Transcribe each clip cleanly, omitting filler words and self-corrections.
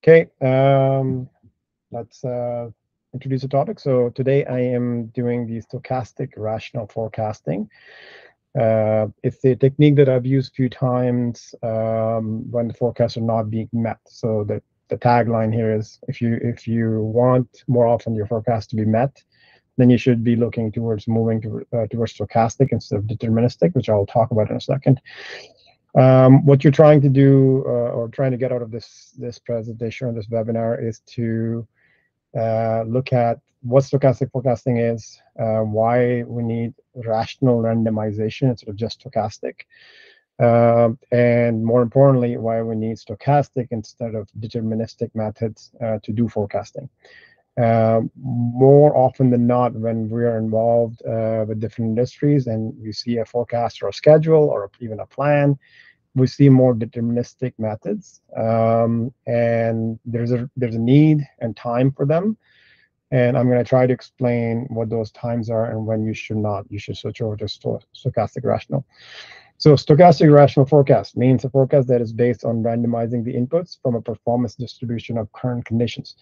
Okay, let's introduce the topic. So today I am doing the stochastic rational forecasting. It's a technique that I've used a few times when the forecasts are not being met. So the tagline here is if you want more often your forecast to be met, then you should be looking towards moving towards stochastic instead of deterministic, which I'll talk about in a second. What you're trying to do or trying to get out of this presentation or this webinar is to look at what stochastic forecasting is, why we need rational randomization instead of just stochastic, and more importantly, why we need stochastic instead of deterministic methods to do forecasting. More often than not, when we are involved with different industries and we see a forecast or a schedule or even a plan, we see more deterministic methods, and there's a need and time for them. And I'm going to try to explain what those times are and when you should not. You should switch over to stochastic rational. So stochastic rational forecast means a forecast that is based on randomizing the inputs from a performance distribution of current conditions.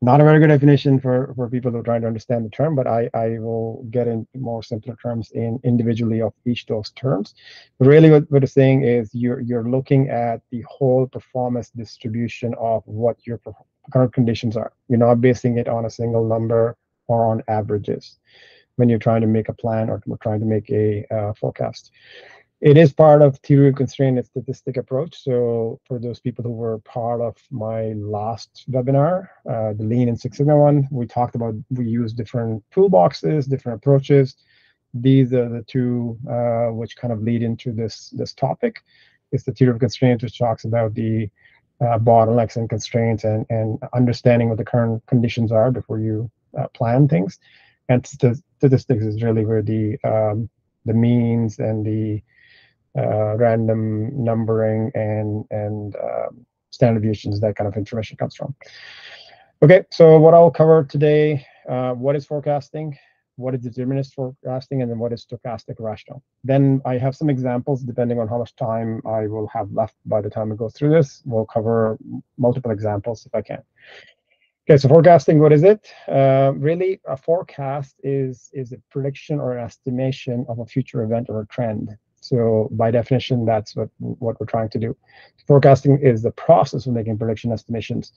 Not a very good definition for people who are trying to understand the term, but I will get in more simpler terms in individually of each of those terms. But really what it's saying is you're looking at the whole performance distribution of what your current conditions are. You're not basing it on a single number or on averages when you're trying to make a plan or trying to make a forecast. It is part of theory of constraint and statistic approach. So for those people who were part of my last webinar, the Lean and Six Sigma one, we talked about, we use different toolboxes, different approaches. These are the two which kind of lead into this topic. It's the theory of constraints, which talks about the bottlenecks and constraints and understanding what the current conditions are before you plan things. And statistics is really where the means and the random numbering and standard deviations, that kind of information comes from. Okay, so what I'll cover today, what is forecasting, what is determinist forecasting, and then what is stochastic rational. Then I have some examples depending on how much time I will have left by the time we go through this. We'll cover multiple examples if I can. Okay, so forecasting, what is it? Really, a forecast is a prediction or an estimation of a future event or a trend. So by definition, that's what we're trying to do. Forecasting is the process of making prediction estimations.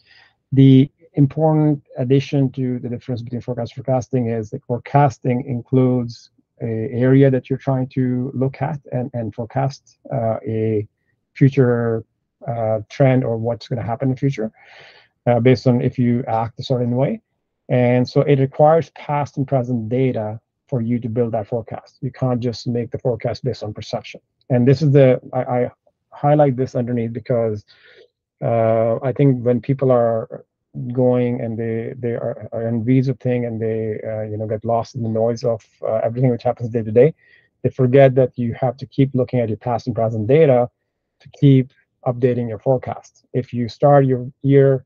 The important addition to the difference between forecast and forecasting is that forecasting includes an area that you're trying to look at and forecast a future trend or what's going to happen in the future based on if you act a certain way. And so it requires past and present data for you to build that forecast. You can't just make the forecast based on perception. And this is I highlight this underneath because I think when people are going and they are in weeds of thing and they get lost in the noise of everything which happens day to day, they forget that you have to keep looking at your past and present data to keep updating your forecast. If you start your year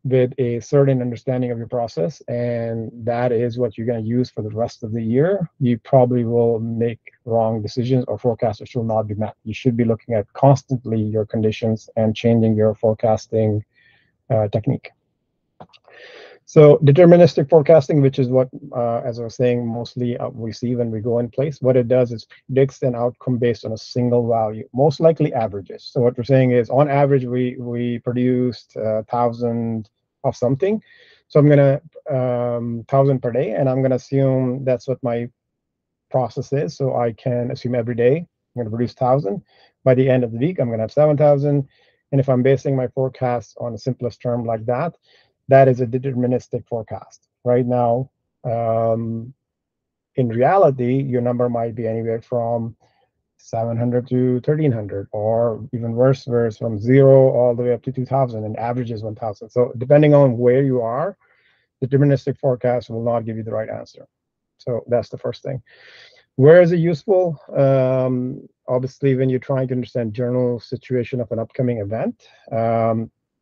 with a certain understanding of your process, and that is what you're going to use for the rest of the year, you probably will make wrong decisions or forecasts which will not be met. You should be looking at constantly your conditions and changing your forecasting technique. So deterministic forecasting, which is what, as I was saying, mostly we see when we go in place, what it does is predicts an outcome based on a single value, most likely averages. So what we're saying is, on average, we produced 1,000 of something. So I'm going to 1,000 per day, and I'm going to assume that's what my process is. So I can assume every day I'm going to produce 1,000. By the end of the week, I'm going to have 7,000. And if I'm basing my forecast on the simplest term like that, that is a deterministic forecast. Right now, in reality, your number might be anywhere from 700 to 1,300, or even worse, from 0 all the way up to 2,000, and average is 1,000. So depending on where you are, deterministic forecast will not give you the right answer. So that's the first thing. Where is it useful? Obviously, when you're trying to understand general situation of an upcoming event,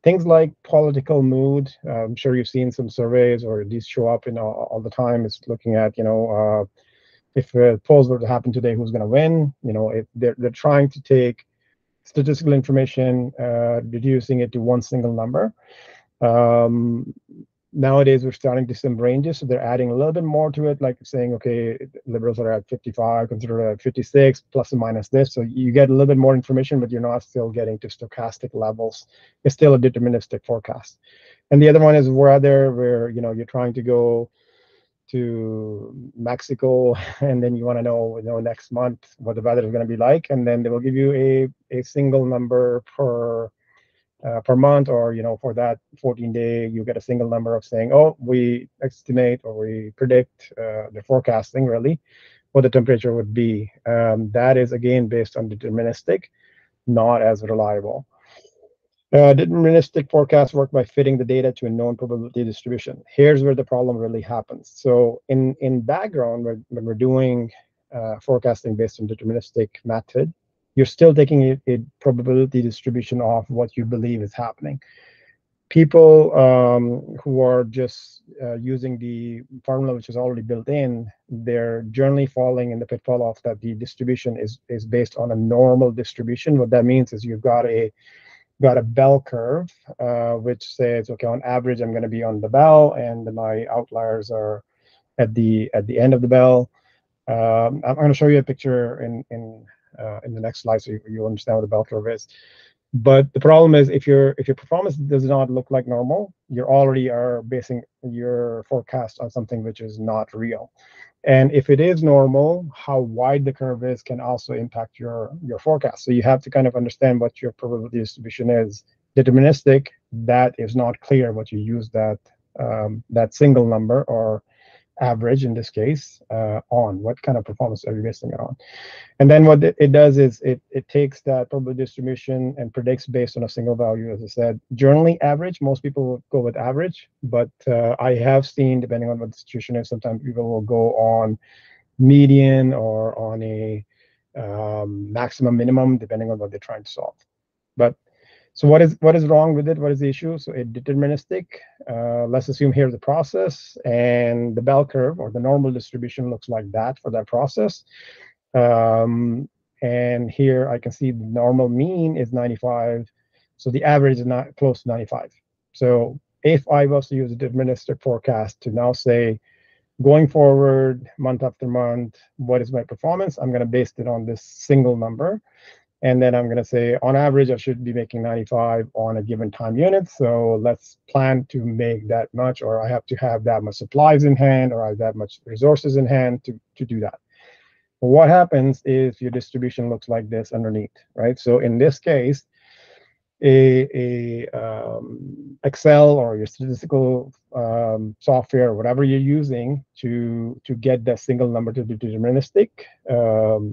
things like political mood. I'm sure you've seen some surveys, or these show up all the time. It's looking at, if polls were to happen today, who's going to win? If they're trying to take statistical information, reducing it to one single number. Um, Nowadays, we're starting to some ranges, so they're adding a little bit more to it, like saying, okay, liberals are at 55, conservative at 56, plus and minus this. So you get a little bit more information, but you're not still getting to stochastic levels. It's still a deterministic forecast. And the other one is weather, where you're trying to go to Mexico, and then you want to know next month what the weather is going to be like, and then they will give you a single number per month, or for that 14-day, you get a single number of saying, oh, we estimate or we predict, the forecasting really what the temperature would be. That is again based on deterministic, not as reliable. Deterministic forecasts work by fitting the data to a known probability distribution. Here's where the problem really happens. So in background, when we're doing forecasting based on deterministic method, you're still taking a probability distribution of what you believe is happening. People who are just using the formula which is already built in, they're generally falling in the pitfall of that the distribution is based on a normal distribution. What that means is you've got a bell curve, which says, okay, on average, I'm going to be on the bell, and my outliers are at the end of the bell. I'm going to show you a picture in the next slide, so you understand what the bell curve is. But the problem is, if your performance does not look like normal, you already are basing your forecast on something which is not real. And if it is normal, how wide the curve is can also impact your forecast. So you have to kind of understand what your probability distribution is. Deterministic, that is not clear what you use that single number or average in this case on. What kind of performance are you basing it on? And then what it does is it takes that probability distribution and predicts based on a single value. As I said, generally average, most people will go with average, but I have seen, depending on what the situation is, sometimes people will go on median or on a maximum minimum, depending on what they're trying to solve. But so what is wrong with it? What is the issue? So it deterministic. Let's assume here's the process, and the bell curve or the normal distribution looks like that for that process. Um, and here I can see the normal mean is 95. So the average is not close to 95. So if I was to use a deterministic forecast to now say, going forward, month after month, what is my performance? I'm going to base it on this single number. And then I'm going to say, on average, I should be making 95 on a given time unit. So let's plan to make that much, or I have to have that much supplies in hand, or I have that much resources in hand to do that. What happens if your distribution looks like this underneath, right? So in this case, a Excel or your statistical software, or whatever you're using to get that single number to the deterministic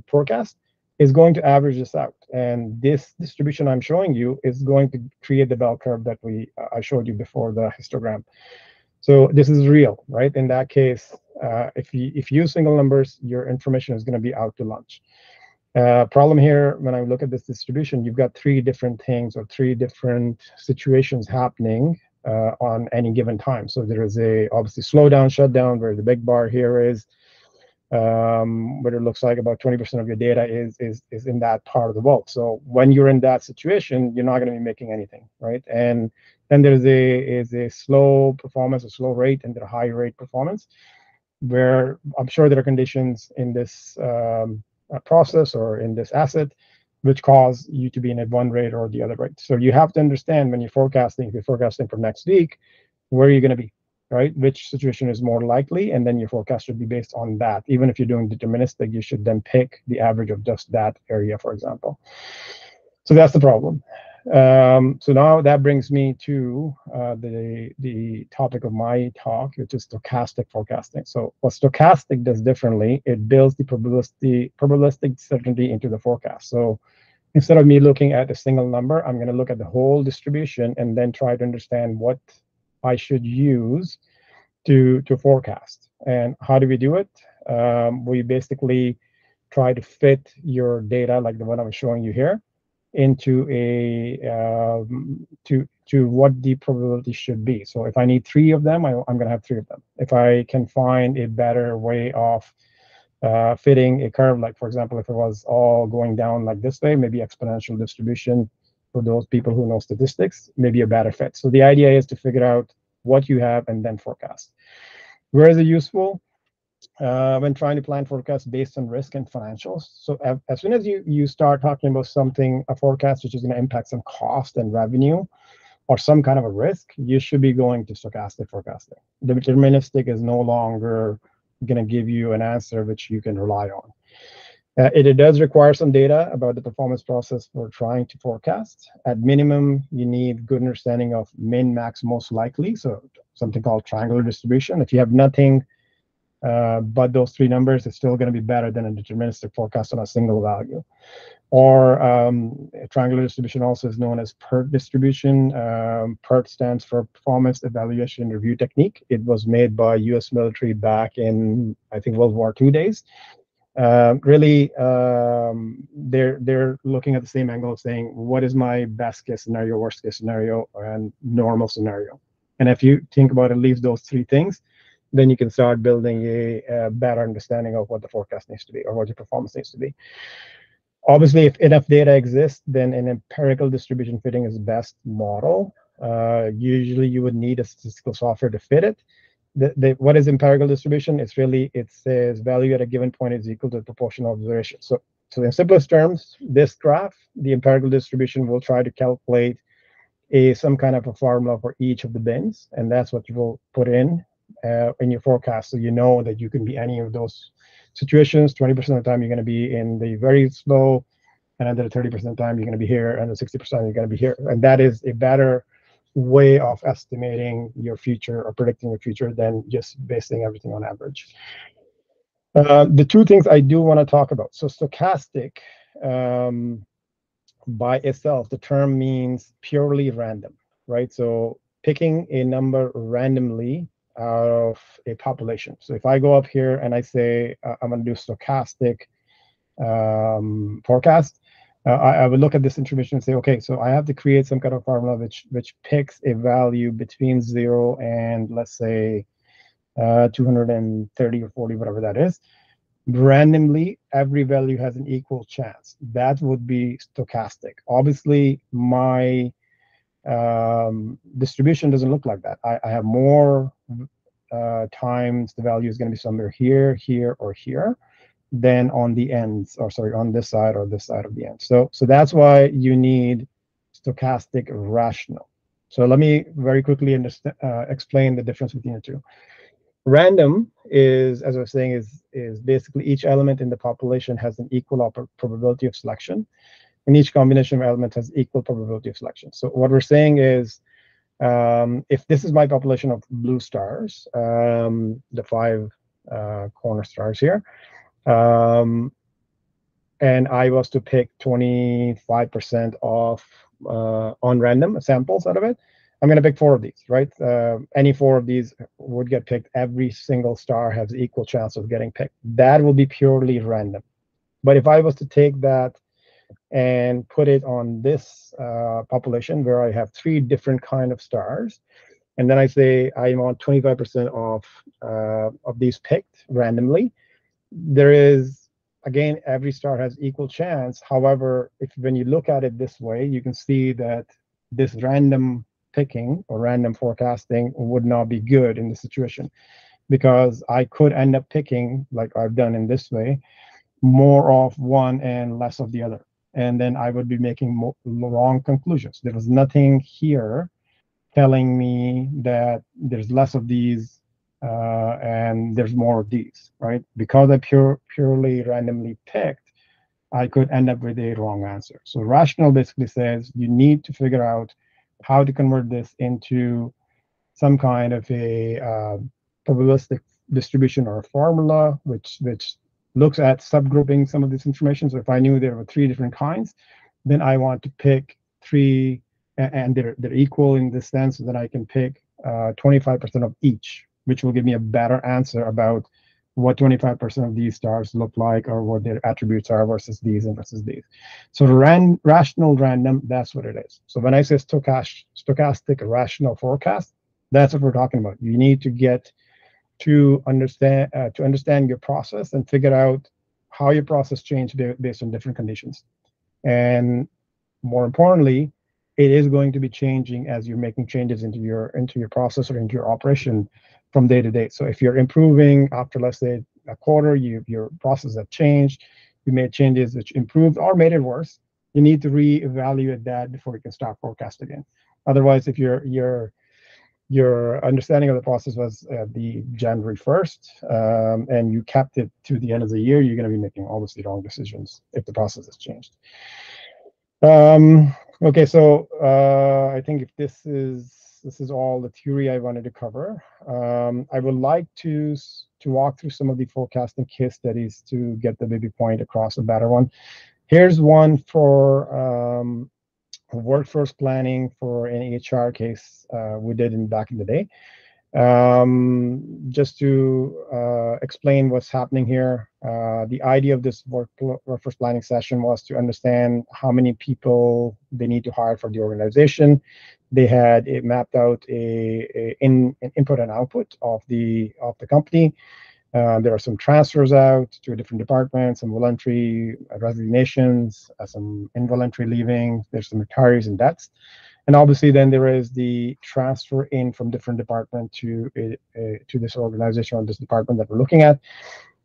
forecast, is going to average this out. And this distribution I'm showing you is going to create the bell curve that I showed you before, the histogram. So this is real, right? In that case, if you use single numbers, your information is going to be out to lunch. Problem here, when I look at this distribution, you've got three different things or three different situations happening on any given time. So there is obviously slowdown, shutdown, where the big bar here is, where it looks like about 20% of your data is in that part of the world. So when you're in that situation, you're not going to be making anything, right? And then there is a slow performance, a slow rate, and a high rate performance, where I'm sure there are conditions in this process or in this asset which cause you to be in a one rate or the other rate. So you have to understand, when you're forecasting, if you're forecasting for next week, where are you going to be, right? Which situation is more likely, and then your forecast should be based on that. Even if you're doing deterministic, you should then pick the average of just that area, for example. So that's the problem. So now that brings me to the topic of my talk, which is stochastic forecasting. So what stochastic does differently, it builds the probabilistic certainty into the forecast. So instead of me looking at a single number, I'm going to look at the whole distribution and then try to understand what I should use to forecast. And how do we do it? We basically try to fit your data, like the one I was showing you here, into to what the probability should be. So if I need three of them, I'm going to have three of them. If I can find a better way of fitting a curve, like for example, if it was all going down like this way, maybe exponential distribution, for those people who know statistics, maybe a better fit. So the idea is to figure out what you have and then forecast. Where is it useful? When trying to plan forecasts based on risk and financials. So as soon as you start talking about something, a forecast which is going to impact some cost and revenue or some kind of a risk, you should be going to stochastic forecasting. The deterministic is no longer going to give you an answer which you can rely on. It does require some data about the performance process for trying to forecast. At minimum, you need good understanding of min, max, most likely, so something called triangular distribution. If you have nothing but those three numbers, it's still going to be better than a deterministic forecast on a single value. Or triangular distribution also is known as PERT distribution. PERT stands for Performance Evaluation Review Technique. It was made by US military back in, I think, World War II days. Really, they're looking at the same angle, saying, what is my best case scenario, worst case scenario, and normal scenario? And if you think about at least those three things, then you can start building a better understanding of what the forecast needs to be or what your performance needs to be. Obviously, if enough data exists, then an empirical distribution fitting is the best model. Usually, you would need a statistical software to fit it. What is empirical distribution? It says value at a given point is equal to the proportional observation. So in simplest terms, this graph, the empirical distribution will try to calculate some kind of a formula for each of the bins, and that's what you will put in your forecast. So you know that you can be any of those situations. 20% of the time, you're going to be in the very slow, and another 30% of the time, you're going to be here, and the 60% you're going to be here. And that is a better way of estimating your future or predicting your future than just basing everything on average. The two things I do want to talk about. So stochastic, by itself, the term means purely random, right? So picking a number randomly out of a population. So if I go up here and I say I'm going to do stochastic forecast, I would look at this information and say, okay, so I have to create some kind of formula which picks a value between 0 and, let's say, 230 or 40, whatever that is. Randomly, every value has an equal chance. That would be stochastic. Obviously, my distribution doesn't look like that. I have more times the value is going to be somewhere here, here, or here than on the ends, or sorry, on this side or this side of the end. So that's why you need stochastic rational. So let me very quickly explain the difference between the two. Random is, as I was saying, is basically each element in the population has an equal probability of selection, and each combination of elements has equal probability of selection. So what we're saying is, if this is my population of blue stars, the 5 corner stars here, and I was to pick 25% of on random samples out of it, I'm going to pick 4 of these, right? Any 4 of these would get picked. Every single star has equal chance of getting picked. That will be purely random. But if I was to take that and put it on this population where I have 3 different kind of stars, and then I say I want 25% of these picked randomly, there is, again, every star has equal chance. However, when you look at it this way, you can see that this random picking or random forecasting would not be good in this situation, because I could end up picking, like I've done in this way, more of one and less of the other. And then I would be making wrong conclusions. There was nothing here telling me that there's less of these and there's more of these, right? Because I purely randomly picked, I could end up with a wrong answer. So rational basically says you need to figure out how to convert this into some kind of a probabilistic distribution or a formula which looks at subgrouping some of this information. So if I knew there were 3 different kinds, then I want to pick 3, and they're equal in this sense, so that I can pick 25% of each, which will give me a better answer about what 25% of these stars look like, or what their attributes are versus these and versus these. So rational random, that's what it is. So when I say stochastic rational forecast, that's what we're talking about. You need to get to understand your process and figure out how your process changed based on different conditions. And more importantly, it is going to be changing as you're making changes into your process or into your operation from day to day. So if you're improving after, let's say, a quarter, your process has changed, you made changes which improved or made it worse, you need to reevaluate that before you can start forecast again. Otherwise, if your understanding of the process was the January 1st, and you kept it to the end of the year, you're going to be making obviously wrong decisions if the process has changed. Okay, so I think if this is all the theory I wanted to cover. I would like to walk through some of the forecasting case studies to get the maybe point across a better one. Here's one for workforce planning for an HR case we did in back in the day. Just to explain what's happening here, the idea of this workforce planning session was to understand how many people they need to hire for the organization. They had it mapped out an input and output of the company. There are some transfers out to different departments, some voluntary resignations, some involuntary leaving. There's some retirees and deaths. And obviously, then there is the transfer in from different department to this organization or this department that we're looking at.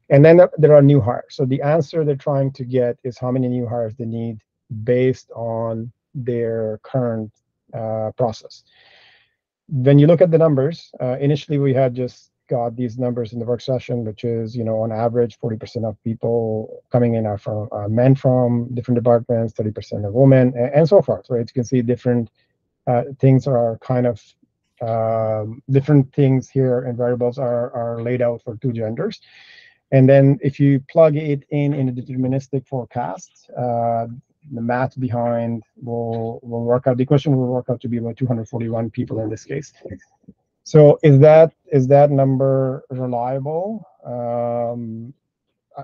And then there are new hires. So the answer they're trying to get is how many new hires they need based on their current process. When you look at the numbers, initially we had just got these numbers in the work session, which is, on average, 40% of people coming in are from men from different departments, 30% are women, and so forth, right? You can see different things are kind of different things here, and variables are laid out for two genders. And then if you plug it in a deterministic forecast, the math behind will work out. The equation will work out to be about 241 people in this case. So is that number reliable?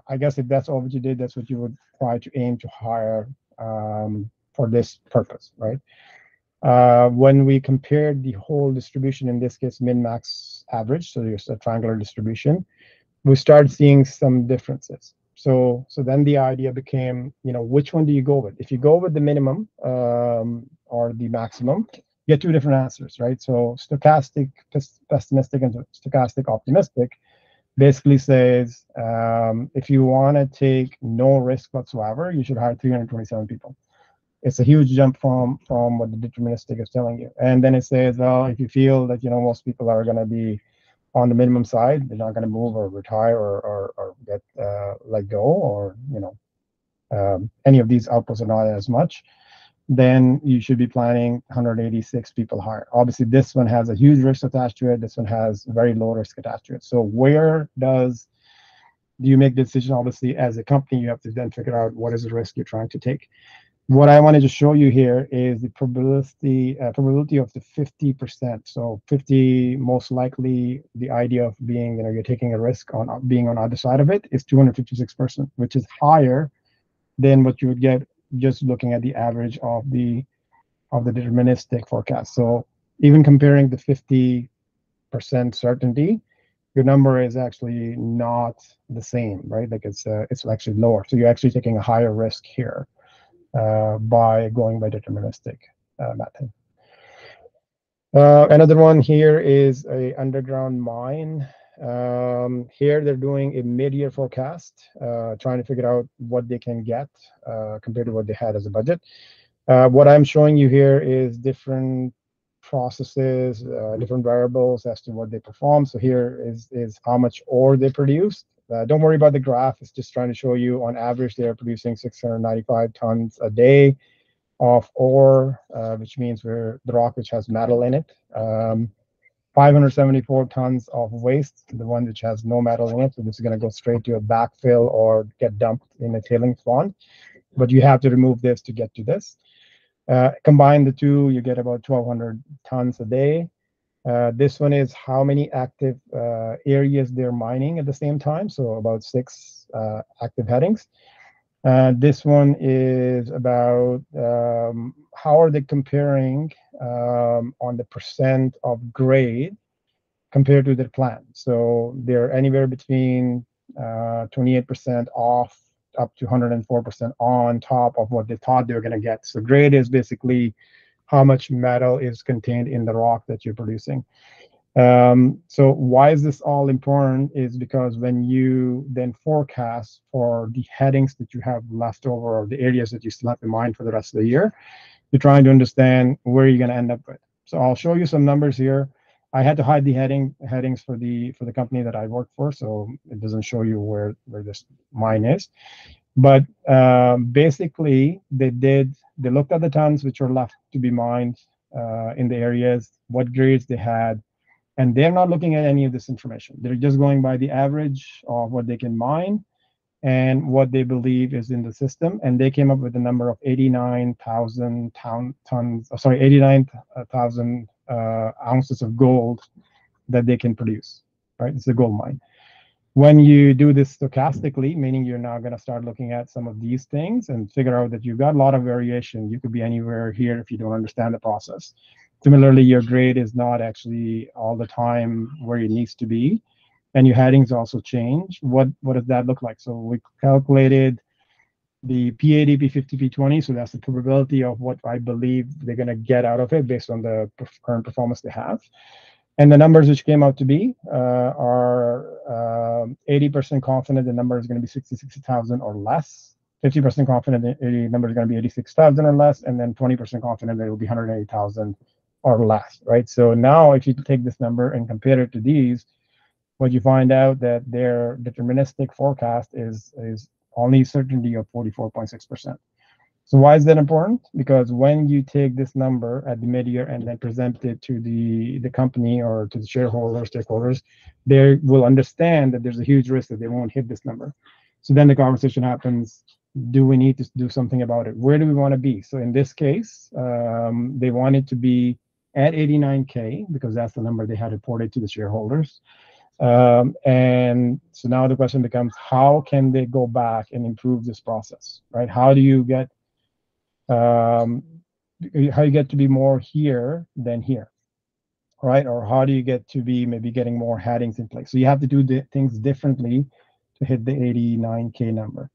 I guess if that's all what you did, that's what you would try to aim to hire for this purpose, right? When we compared the whole distribution, in this case, min-max average, so there's a triangular distribution, we started seeing some differences. So then the idea became, which one do you go with? If you go with the minimum or the maximum, you get two different answers, right? So stochastic pessimistic and stochastic optimistic basically says if you want to take no risk whatsoever, you should hire 327 people. It's a huge jump from what the deterministic is telling you. And then it says, well, if you feel that most people are going to be on the minimum side, they're not going to move or retire or get let go, or any of these outputs are not as much, then you should be planning 186 people higher. Obviously, this one has a huge risk attached to it. This one has very low risk attached to it. So where do you make the decision? Obviously, as a company, you have to then figure out what is the risk you're trying to take. What I wanted to show you here is the probability of the 50%. So 50, most likely, the idea of being, you're taking a risk on being on the other side of it is 256%, which is higher than what you would get just looking at the average of the deterministic forecast. So even comparing the 50% certainty, your number is actually not the same, right? Like it's actually lower. So you're actually taking a higher risk here by going by deterministic method. Another one here is a underground mine. Here they're doing a mid-year forecast, trying to figure out what they can get compared to what they had as a budget. What I'm showing you here is different processes, different variables as to what they perform. So here is how much ore they produced. Don't worry about the graph. It's just trying to show you on average they're producing 695 tons a day of ore, which means the rock which has metal in it. 574 tons of waste, the one which has no metal in it. So this is going to go straight to a backfill or get dumped in a tailings pond. But you have to remove this to get to this. Combine the two, you get about 1,200 tons a day. This one is how many active areas they're mining at the same time. So about 6 active headings. This one is about how are they comparing on the percent of grade compared to their plan. So they're anywhere between 28% off up to 104% on top of what they thought they were going to get. So grade is basically how much metal is contained in the rock that you're producing. So why is this all important is because when you then forecast for the headings that you have left over or the areas that you still have in mind for the rest of the year, you're trying to understand where you're going to end up with. So I'll show you some numbers here. I had to hide the headings for the company that I work for, so it doesn't show you where this mine is. But basically, they looked at the tons which were left to be mined in the areas, what grades they had, and they're not looking at any of this information. They're just going by the average of what they can mine and what they believe is in the system, and they came up with a number of 89,000 tons. Sorry, 89,000 ounces of gold that they can produce. Right, it's a gold mine. When you do this stochastically, meaning you're now going to start looking at some of these things and figure out that you've got a lot of variation. You could be anywhere here if you don't understand the process. Similarly, your grade is not actually all the time where it needs to be, and your headings also change. What does that look like? So we calculated the P80, P50, P20. So that's the probability of what I believe they're going to get out of it based on the current performance they have. And the numbers which came out to be are 80% confident the number is going to be 60,000 or less. 50% confident the number is going to be 86,000 or less, and then 20% confident that it will be 180,000 or less, right? So now if you take this number and compare it to these, what you find out that their deterministic forecast is only certainty of 44.6%. So why is that important? Because when you take this number at the mid-year and then present it to the company or to the shareholders, stakeholders, they will understand that there's a huge risk that they won't hit this number. So then the conversation happens, do we need to do something about it? Where do we want to be? So in this case, they wanted to be at 89K because that's the number they had reported to the shareholders. And so now the question becomes, how can they go back and improve this process, right? How do you get how you get to be more here than here, right? Or how do you get to be maybe getting more headings in place? So you have to do the things differently to hit the 89K number.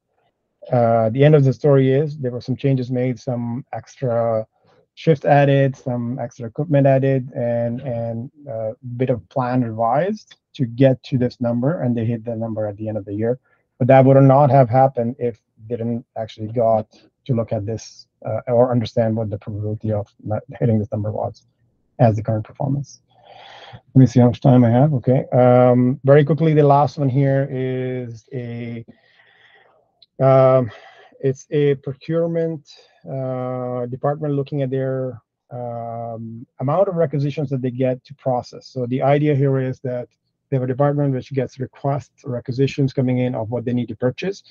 The end of the story is there were some changes made, some extra shift added, some extra equipment added, and a bit of plan revised to get to this number, and they hit the number at the end of the year. But that would not have happened if they didn't actually got to look at this or understand what the probability of hitting this number was as the current performance. Let me see how much time I have. Okay. Very quickly, the last one here is it's a procurement department looking at their amount of requisitions that they get to process. So the idea here is that they have a department which gets requests or requisitions coming in of what they need to purchase.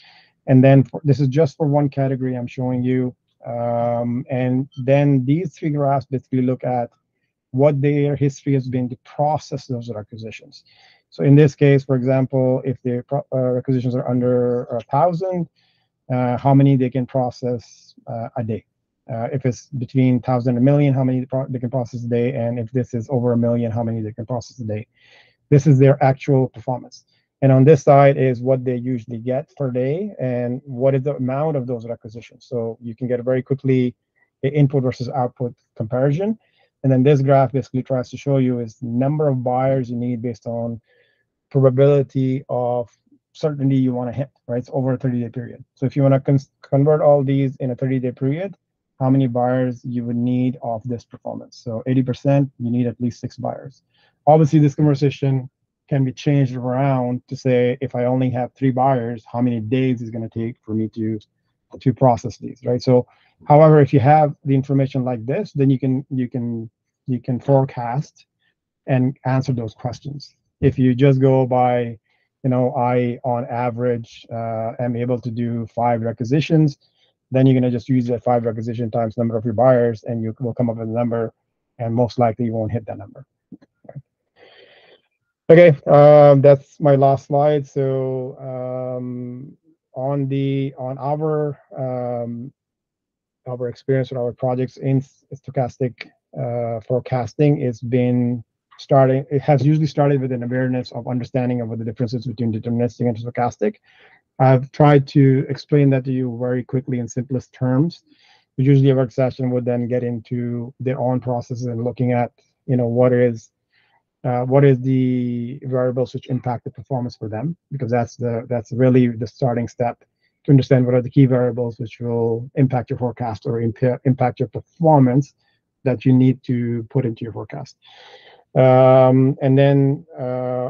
And then this is just for one category I'm showing you. And then these three graphs basically look at what their history has been to process those requisitions. So in this case, for example, if the requisitions are under 1,000, how many they can process a day. If it's between 1,000 and 1,000,000, how many they can process a day. And if this is over 1,000,000, how many they can process a day. This is their actual performance. And on this side is what they usually get per day and what is the amount of those requisitions. So you can get a very quickly the input versus output comparison. And then this graph basically tries to show you is number of buyers you need based on probability of certainty you want to hit, right? It's over a 30-day period. So if you want to convert all these in a 30-day period, how many buyers you would need of this performance? So 80%, you need at least 6 buyers. Obviously, this conversation can be changed around to say, if I only have 3 buyers, how many days is going to take for me to process these, right? So, however, if you have the information like this, then you can forecast and answer those questions. If you just go by, I on average am able to do 5 requisitions, then you're going to just use that 5 requisition times number of your buyers, and you will come up with a number, and most likely you won't hit that number. Okay, that's my last slide. So on our experience with our projects in stochastic forecasting, it has usually started with an awareness of understanding of what the differences between deterministic and stochastic. I've tried to explain that to you very quickly in simplest terms. Usually a work session would then get into their own processes and looking at, what is the variables which impact the performance for them, because that's really the starting step to understand what are the key variables which will impact your forecast or impact your performance that you need to put into your forecast. And then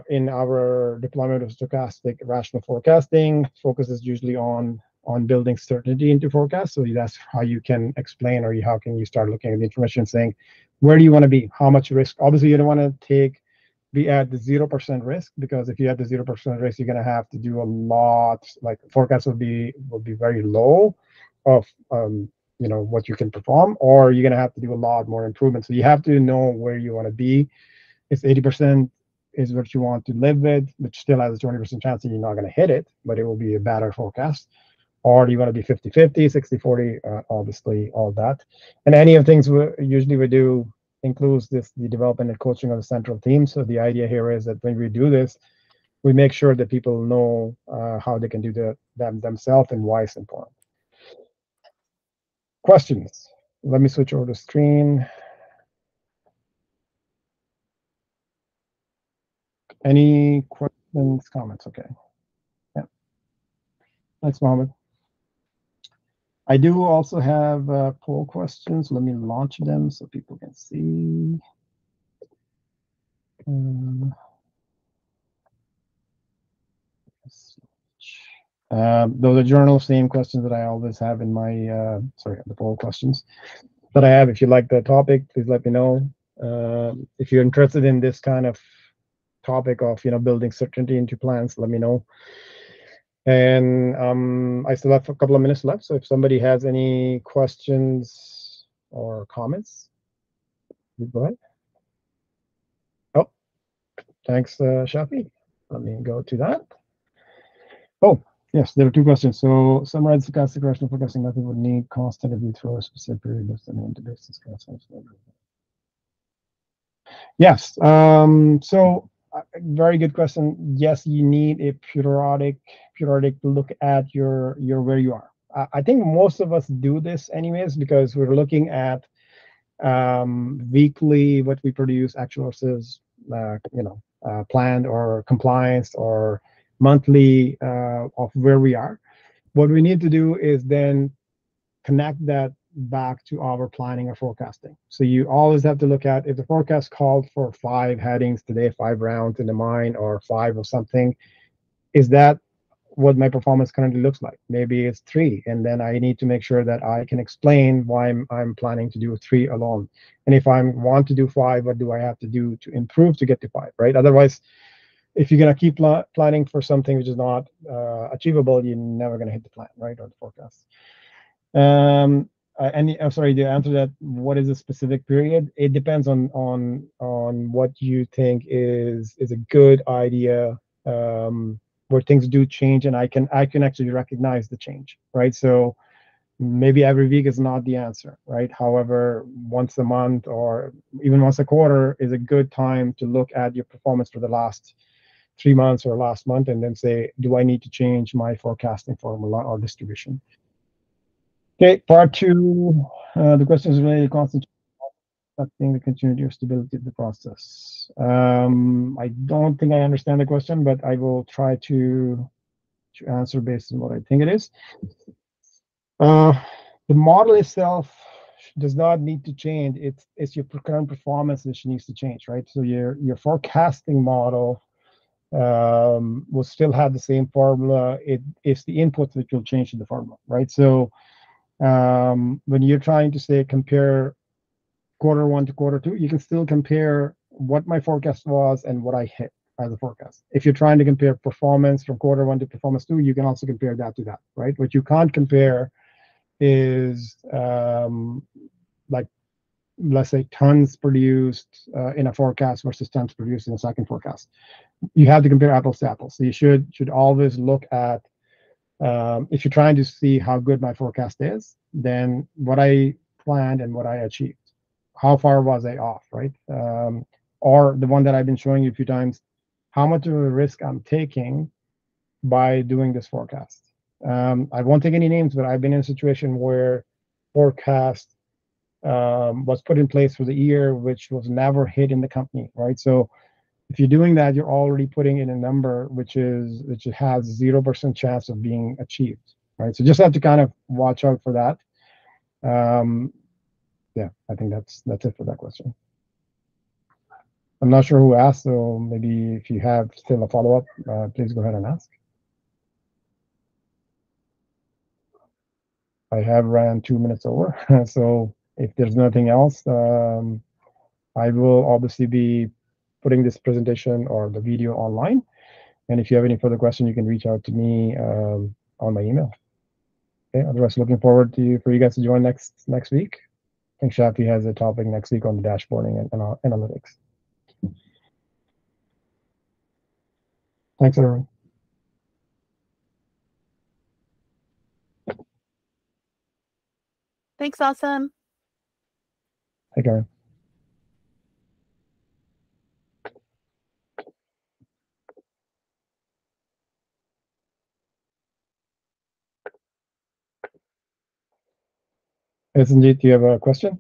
in our deployment of stochastic rational forecasting, focus is usually on building certainty into forecast. So that's how you can explain, or how can you start looking at the information and saying, where do you want to be? How much risk? Obviously, you don't want to be at the 0% risk, because if you have the 0% risk, you're going to have to do a lot. Like forecast will be very low of what you can perform, or you're going to have to do a lot more improvement. So you have to know where you want to be. If 80% is what you want to live with, which still has a 20% chance that you're not going to hit it, but it will be a better forecast. Or do you want to be 50-50, 60-40, obviously, all that. And any of the things we do includes the development and coaching of the central team. So the idea here is that when we do this, we make sure that people know how they can do them themselves and why it's important. Questions? Let me switch over the screen. Any questions, comments? Okay. Yeah. Thanks, Mohammed. I do also have poll questions. Let me launch them so people can see. Those are journal same questions that I always have in my, the poll questions that I have. If you like the topic, please let me know. If you're interested in this kind of topic of, building certainty into plans, let me know. And I still have a couple of minutes left. So if somebody has any questions or comments, please go ahead. Oh, thanks, Shafi. Let me go to that. Oh, yes, there are two questions. So summarize the stochastic rational forecasting method would need constant if you throw a specific period of the name to base this constant. Yes. So very good question. Yes, you need a periodic look at your where you are. I think most of us do this anyways, because we're looking at weekly what we produce, actual versus planned or compliance, or monthly of where we are. What we need to do is then connect that back to our planning or forecasting. So you always have to look at, if the forecast called for 5 headings today, 5 rounds in the mine, or 5 or something, is that what my performance currently looks like? Maybe it's 3, and then I need to make sure that I can explain why I'm planning to do 3 alone. And if I want to do 5, what do I have to do to improve to get to 5, right? Otherwise, if you're going to keep planning for something which is not achievable, you're never going to hit the plan, right, or the forecast. I'm sorry, to answer that, what is a specific period? It depends on what you think is a good idea, where things do change, and I can actually recognize the change, right? So maybe every week is not the answer, right? However, once a month or even once a quarter is a good time to look at your performance for the last 3 months or last month, and then say, do I need to change my forecasting formula or distribution? Okay, part 2, the question is related to constant affecting the continuity or stability of the process. I don't think I understand the question, but I will try to answer based on what I think it is. The model itself does not need to change. It's your current performance which needs to change, right? So your forecasting model will still have the same formula. It's the inputs that will change in the formula, right? So when you're trying to say compare quarter 1 to quarter 2, you can still compare what my forecast was and what I hit as a forecast. If you're trying to compare performance from quarter 1 to performance 2, you can also compare that to that, right? What you can't compare is like, let's say, tons produced in a forecast versus tons produced in a second forecast. You have to compare apples to apples. So you should always look at, if you're trying to see how good my forecast is, then what I planned and what I achieved. How far was I off, right? Or the one that I've been showing you a few times, how much of a risk I'm taking by doing this forecast. I won't take any names, but I've been in a situation where forecast was put in place for the year, which was never hit in the company, right? So if you're doing that, you're already putting in a number which has 0% chance of being achieved, right? So just have to kind of watch out for that. Yeah, I think that's it for that question. I'm not sure who asked, so maybe if you have still a follow-up, please go ahead and ask. I have ran 2 minutes over, so if there's nothing else, I will obviously be putting this presentation or the video online. And if you have any further questions, you can reach out to me on my email. Okay. Otherwise, looking forward for you guys to join next week. I think Shafi has a topic next week on the dashboarding and analytics. Thanks, everyone. Thanks, Awesome. Take care. Yes, indeed. Do you have a question?